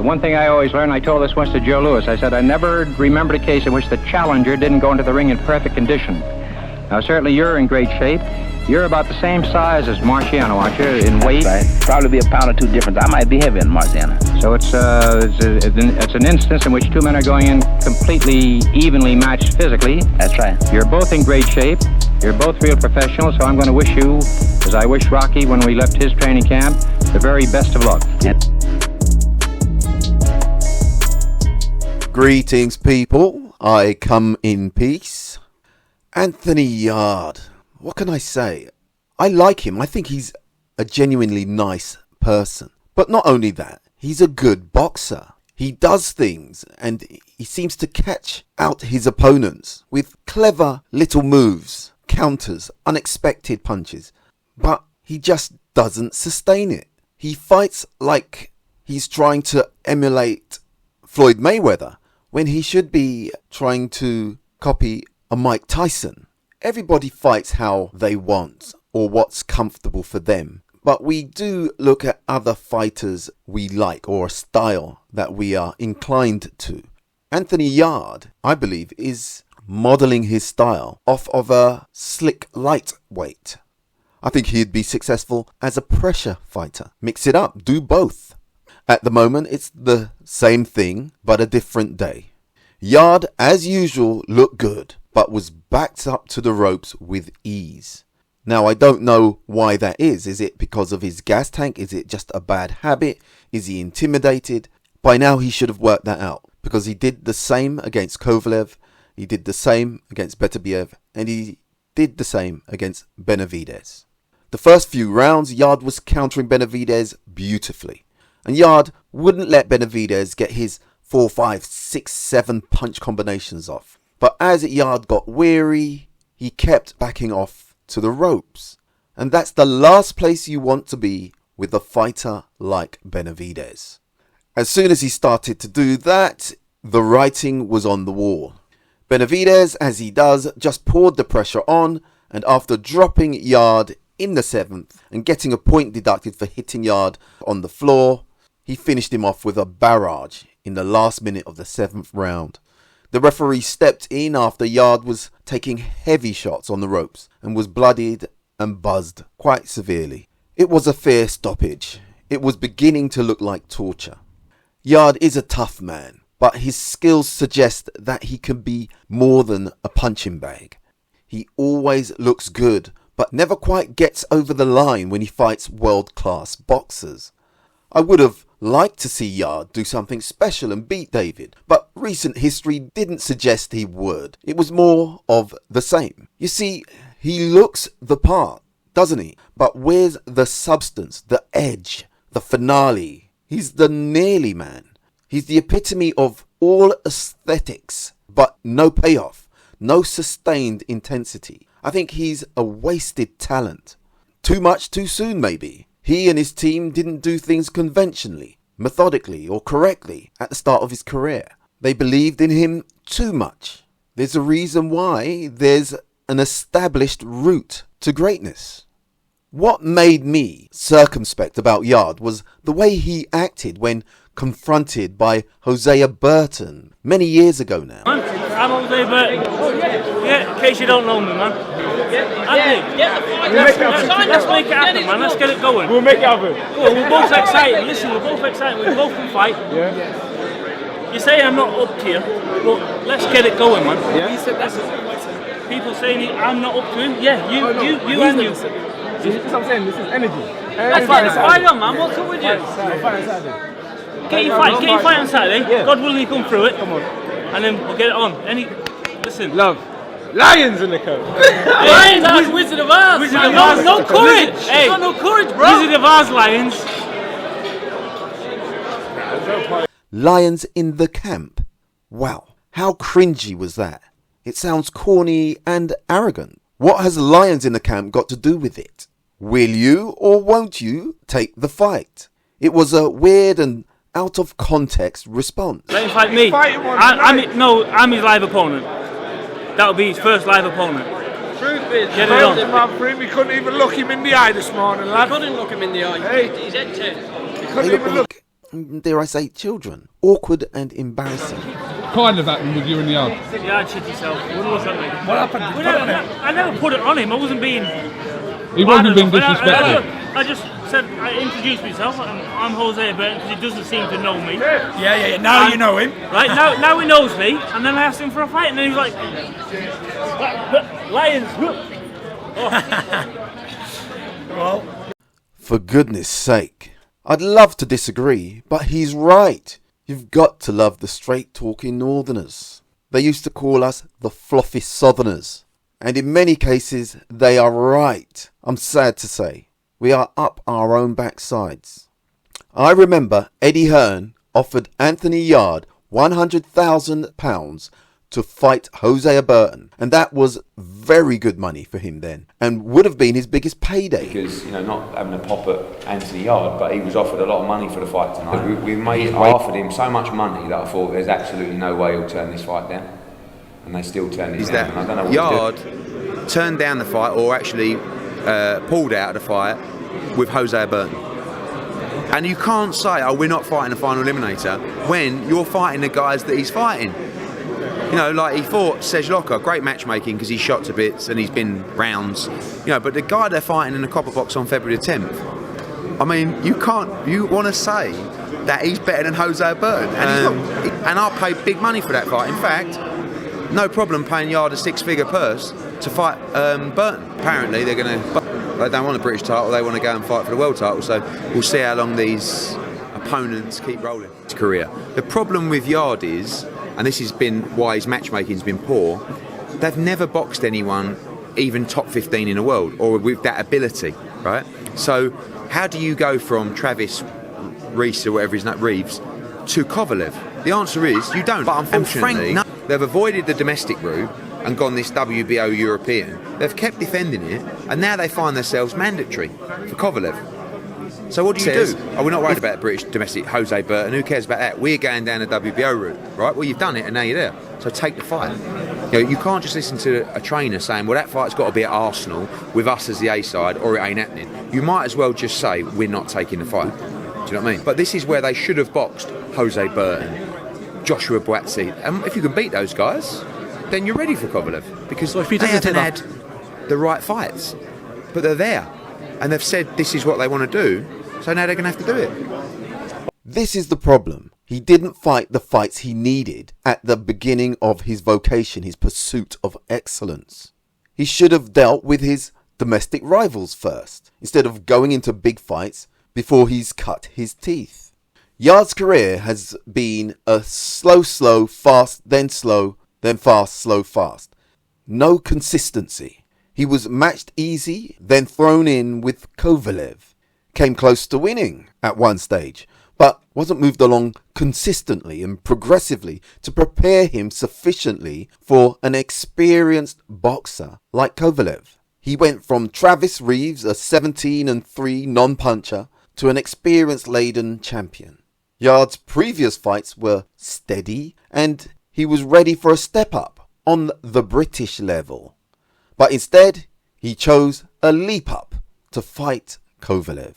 The one thing I always learned, I told this once to Joe Louis, I said I never remembered a case in which the challenger didn't go into the ring in perfect condition. Now, certainly you're in great shape. You're about the same size as Marciano, aren't you, in weight? Right. Probably be a pound or two difference. I might be heavier than Marciano. So it's an instance in which two men are going in completely evenly matched physically. That's right. You're both in great shape. You're both real professionals, so I'm going to wish you, as I wish Rocky when we left his training camp, the very best of luck. Yeah. Greetings, people. I come in peace. Anthony Yarde. What can I say? I like him. I think he's a genuinely nice person. But not only that, he's a good boxer. He does things and he seems to catch out his opponents with clever little moves, counters, unexpected punches. But he just doesn't sustain it. He fights like he's trying to emulate Floyd Mayweather when he should be trying to copy a Mike Tyson. Everybody fights how they want or what's comfortable for them. But we do look at other fighters we like or a style that we are inclined to. Anthony Yarde, I believe, is modelling his style off of a slick lightweight. I think he'd be successful as a pressure fighter. Mix it up, do both. At the moment, it's the same thing, but a different day. Yarde, as usual, looked good, but was backed up to the ropes with ease. Now, I don't know why that is. Is it because of his gas tank? Is it just a bad habit? Is he intimidated? By now, he should have worked that out, because he did the same against Kovalev, he did the same against Beterbiev, and he did the same against Benavidez. The first few rounds, Yarde was countering Benavidez beautifully. And Yarde wouldn't let Benavidez get his 4, 5, 6, 7 punch combinations off. But as Yarde got weary, he kept backing off to the ropes. And that's the last place you want to be with a fighter like Benavidez. As soon as he started to do that, the writing was on the wall. Benavidez, as he does, just poured the pressure on, and after dropping Yarde in the 7th and getting a point deducted for hitting Yarde on the floor, he finished him off with a barrage in the last minute of the 7th round. The referee stepped in after Yarde was taking heavy shots on the ropes and was bloodied and buzzed quite severely. It was a fair stoppage. It was beginning to look like torture. Yarde is a tough man, but his skills suggest that he can be more than a punching bag. He always looks good, but never quite gets over the line when he fights world-class boxers. I would have liked to see Yarde do something special and beat David, but recent history didn't suggest he would. It was more of the same. You see, he looks the part, doesn't he? But where's the substance, the edge, the finale? He's the nearly man. He's the epitome of all aesthetics, but no payoff, no sustained intensity. I think he's a wasted talent. Too much too soon, maybe. He and his team didn't do things conventionally, methodically or correctly at the start of his career. They believed in him too much. There's a reason why there's an established route to greatness. What made me circumspect about Yarde was the way he acted when confronted by Hosea Burton many years ago now. I'm Hosea Burton. Yeah, in case you don't know me, man. Let's make it happen, man. Let's get it going. We'll make it happen. Cool, we're both excited. Listen, we're both excited. We both can fight. Yeah. You say I'm not up to you, but let's get it going, man. Yeah. You said that's people saying I'm not up to him. Yeah, you and you. This is what I'm saying. This is energy. Let's get it fight on, man. What's up with you? Get your fight on Saturday. Yeah. God willing, you come through it. Come on. And then we'll get it on. Listen. Love. Lions in the coat. Lions, that's Wizard of Oz. Wizard of Oz. No courage. Hey, got no courage, bro. Wizard of Oz, Lions. Lions in the camp. Wow, how cringy was that? It sounds corny and arrogant. What has Lions in the camp got to do with it? Will you or won't you take the fight? It was a weird and out of context response. Let him fight me. I'm his live opponent. That'll be his first live opponent. Truth is, get it on. Man, for him, we couldn't even look him in the eye this morning, lad. Couldn't look him in the eye. Hey. He's head turned. Couldn't even look. dare I say, children. Awkward and embarrassing. Kind of happened with you in the yard. Yeah, shit yourself. What was that, mate? What happened? I never put it on him. I wasn't being... He wasn't being disrespectful. I just said, I introduced myself. I'm Jose Burton because he doesn't seem to know me. Yeah. Now you know him. Right, now he knows me. And then I asked him for a fight and then he was like... Lions. Well, For goodness sake. I'd love to disagree, but he's right. You've got to love the straight-talking northerners. They used to call us the fluffy southerners. And in many cases, they are right. I'm sad to say. We are up our own backsides. I remember Eddie Hearn offered Anthony Yarde £100,000 to fight Jose Burton, and that was very good money for him then, and would have been his biggest payday. Because, not having a pop at Anthony Yarde, but he was offered a lot of money for the fight tonight. I offered him so much money that I thought there's absolutely no way he'll turn this fight down, and they still turned it down. I don't know what Yarde turned down the fight, or actually pulled out of the fight with Jose Burton. And you can't say, we're not fighting a final eliminator when you're fighting the guys that he's fighting. Like he fought Serge Locker, great matchmaking because he's shot to bits and he's been rounds. But the guy they're fighting in the copper box on February the 10th, I mean, you want to say that he's better than Jose Burton. And I'll pay big money for that fight. In fact, no problem paying Yarde a six-figure purse to fight Burton. Apparently they don't want the British title, they want to go and fight for the world title, so we'll see how long these opponents keep rolling his career. The problem with Yarde is, and this has been why his matchmaking's been poor, they've never boxed anyone even top 15 in the world or with that ability, right? So how do you go from Travis Reese or whatever his name, Reeves, to Kovalev? The answer is you don't. But unfortunately, they've avoided the domestic route and gone this WBO European. They've kept defending it, and now they find themselves mandatory for Kovalev. So what do you do? We're not worried about British domestic Jose Burton. Who cares about that? We're going down the WBO route, right? Well, you've done it, and now you're there. So take the fight. You can't just listen to a trainer saying, well, that fight's got to be at Arsenal with us as the A side, or it ain't happening. You might as well just say, we're not taking the fight. Do you know what I mean? But this is where they should have boxed Jose Burton, Joshua Buatsi. And if you can beat those guys, then you're ready for Kovalev, because they haven't had the right fights, but they're there, and they've said this is what they want to do, so now they're going to have to do it. This is the problem. He didn't fight the fights he needed at the beginning of his vocation, his pursuit of excellence. He should have dealt with his domestic rivals first, instead of going into big fights before he's cut his teeth. Yarde's career has been a slow, fast, then slow, then fast, slow, fast. No consistency. He was matched easy, then thrown in with Kovalev. Came close to winning at one stage, but wasn't moved along consistently and progressively to prepare him sufficiently for an experienced boxer like Kovalev. He went from Travis Reeves, a 17-3 non-puncher, to an experience-laden champion. Yarde's previous fights were steady, and he was ready for a step up on the British level. But instead, he chose a leap up to fight Kovalev.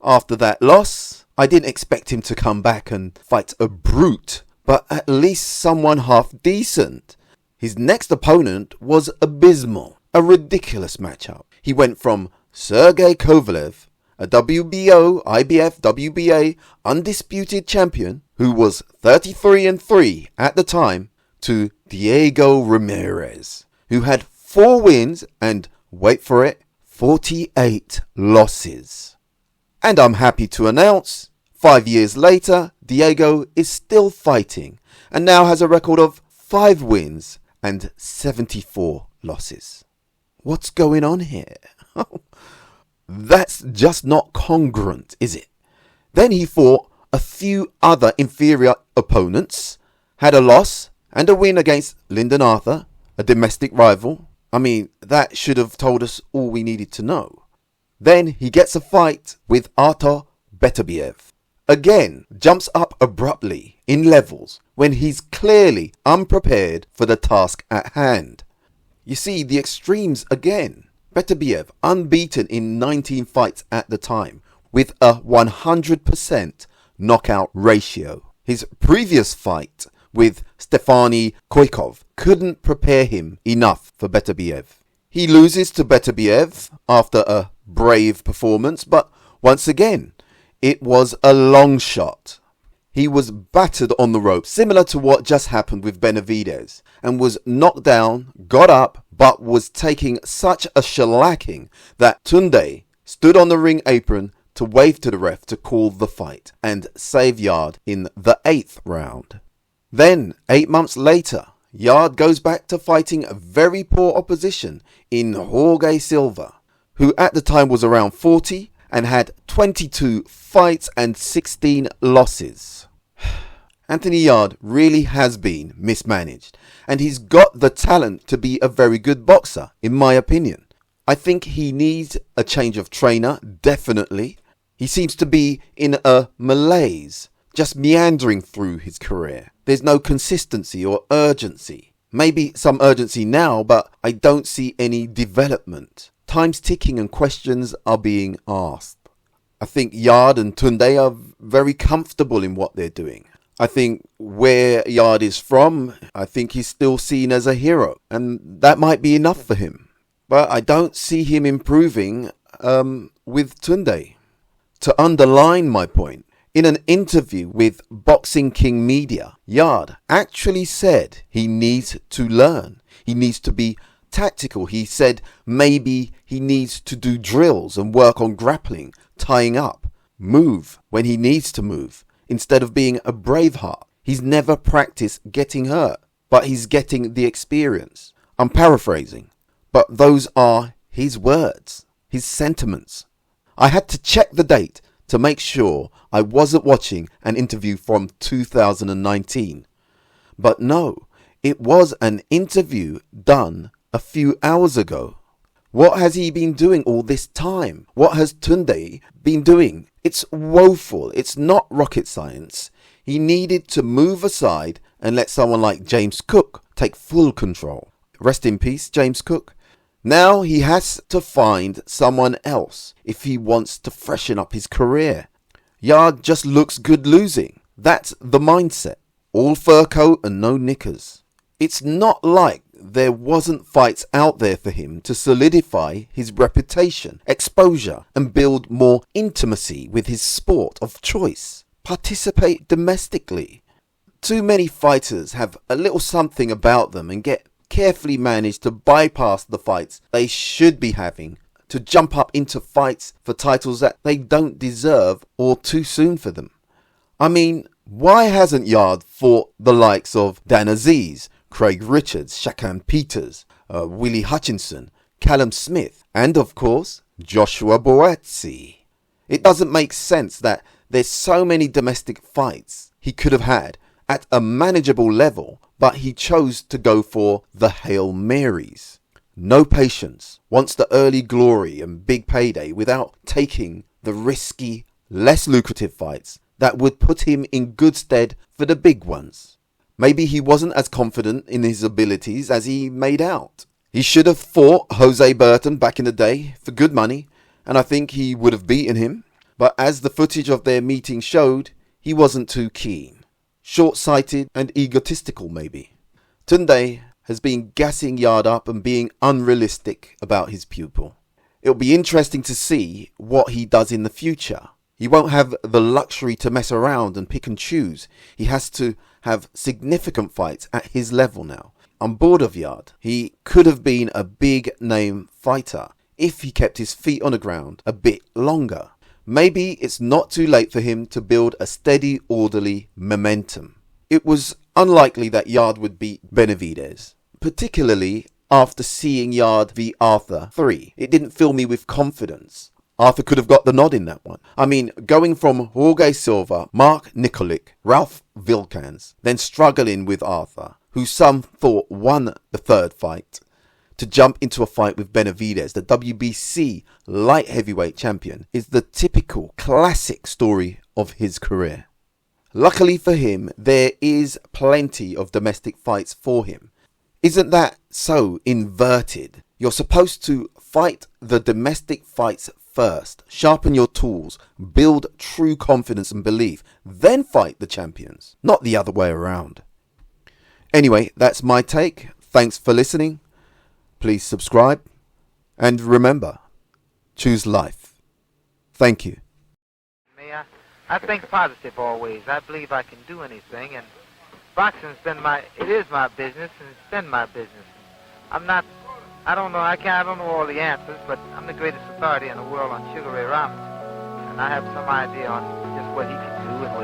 After that loss, I didn't expect him to come back and fight a brute, but at least someone half decent. His next opponent was abysmal, a ridiculous matchup. He went from Sergey Kovalev, a WBO, IBF, WBA undisputed champion who was 33-3 at the time, to Diego Ramirez, who had 4 wins and, wait for it, 48 losses. And I'm happy to announce, 5 years later, Diego is still fighting and now has a record of 5 wins and 74 losses. What's going on here? That's just not congruent, is it? Then he fought a few other inferior opponents, had a loss and a win against Lyndon Arthur, a domestic rival. I mean, that should have told us all we needed to know. Then he gets a fight with Artur Beterbiev. Again, jumps up abruptly in levels when he's clearly unprepared for the task at hand. You see, the extremes again. Beterbiev, unbeaten in 19 fights at the time, with a 100% knockout ratio. His previous fight with Stefani Koikov couldn't prepare him enough for Beterbiev. He loses to Beterbiev after a brave performance, but once again, it was a long shot. He was battered on the ropes, similar to what just happened with Benavidez, and was knocked down, got up, but was taking such a shellacking that Tunde stood on the ring apron to wave to the ref to call the fight and save Yarde in the 8th round. Then, 8 months later, Yarde goes back to fighting very poor opposition in Jorge Silva, who at the time was around 40 and had 22 fights and 16 losses. Anthony Yarde really has been mismanaged, and he's got the talent to be a very good boxer, in my opinion. I think he needs a change of trainer, definitely. He seems to be in a malaise, just meandering through his career. There's no consistency or urgency. Maybe some urgency now, but I don't see any development. Time's ticking and questions are being asked. I think Yarde and Tunde are very comfortable in what they're doing. I think where Yarde is from, I think he's still seen as a hero, and that might be enough for him. But I don't see him improving with Tunde. To underline my point, in an interview with Boxing King Media, Yarde actually said he needs to learn. He needs to be tactical. He said maybe he needs to do drills and work on grappling, tying up, move when he needs to move, instead of being a braveheart. He's never practiced getting hurt, but he's getting the experience. I'm paraphrasing, but those are his words, his sentiments. I had to check the date to make sure I wasn't watching an interview from 2019. But no, it was an interview done a few hours ago. What has he been doing all this time? What has Tunde been doing? It's woeful. It's not rocket science. He needed to move aside and let someone like James Cook take full control. Rest in peace, James Cook. Now he has to find someone else if he wants to freshen up his career. Yarde just looks good losing. That's the mindset. All fur coat and no knickers. It's not like there wasn't fights out there for him to solidify his reputation, exposure, and build more intimacy with his sport of choice. Participate domestically. Too many fighters have a little something about them and get carefully managed to bypass the fights they should be having to jump up into fights for titles that they don't deserve or too soon for them. I mean, why hasn't Yarde fought the likes of Dan Aziz, Craig Richards, Shakan Peters, Willie Hutchinson, Callum Smith, and of course, Joshua Boazzi? It doesn't make sense that there's so many domestic fights he could have had at a manageable level, but he chose to go for the Hail Marys. No patience, wants the early glory and big payday without taking the risky, less lucrative fights that would put him in good stead for the big ones. Maybe he wasn't as confident in his abilities as he made out. He should have fought Jose Burton back in the day for good money, and I think he would have beaten him. But as the footage of their meeting showed, he wasn't too keen. Short-sighted and egotistical maybe. Tunde has been gassing Yarde up and being unrealistic about his pupil. It'll be interesting to see what he does in the future. He won't have the luxury to mess around and pick and choose. He has to have significant fights at his level now. I'm bored of Yarde. He could have been a big name fighter if he kept his feet on the ground a bit longer. Maybe it's not too late for him to build a steady, orderly momentum. It was unlikely that Yarde would beat Benavidez, particularly after seeing Yarde v Arthur 3. It didn't fill me with confidence. Arthur could have got the nod in that one. I mean, going from Jorge Silva, Mark Nikolic, Ralph Vilkans, then struggling with Arthur, who some thought won the third fight, to jump into a fight with Benavidez, the WBC light heavyweight champion, is the typical classic story of his career. Luckily for him, there is plenty of domestic fights for him. Isn't that so inverted? You're supposed to fight the domestic fights first. Sharpen your tools. Build true confidence and belief. Then fight the champions. Not the other way around. Anyway, that's my take. Thanks for listening. Please subscribe. And remember, choose life. Thank you. I think positive always. I believe I can do anything, and boxing's been it is my business, and it's been my business. I don't know all the answers, but I'm the greatest authority in the world on Sugar Ray Robinson, and I have some idea on just what he can do and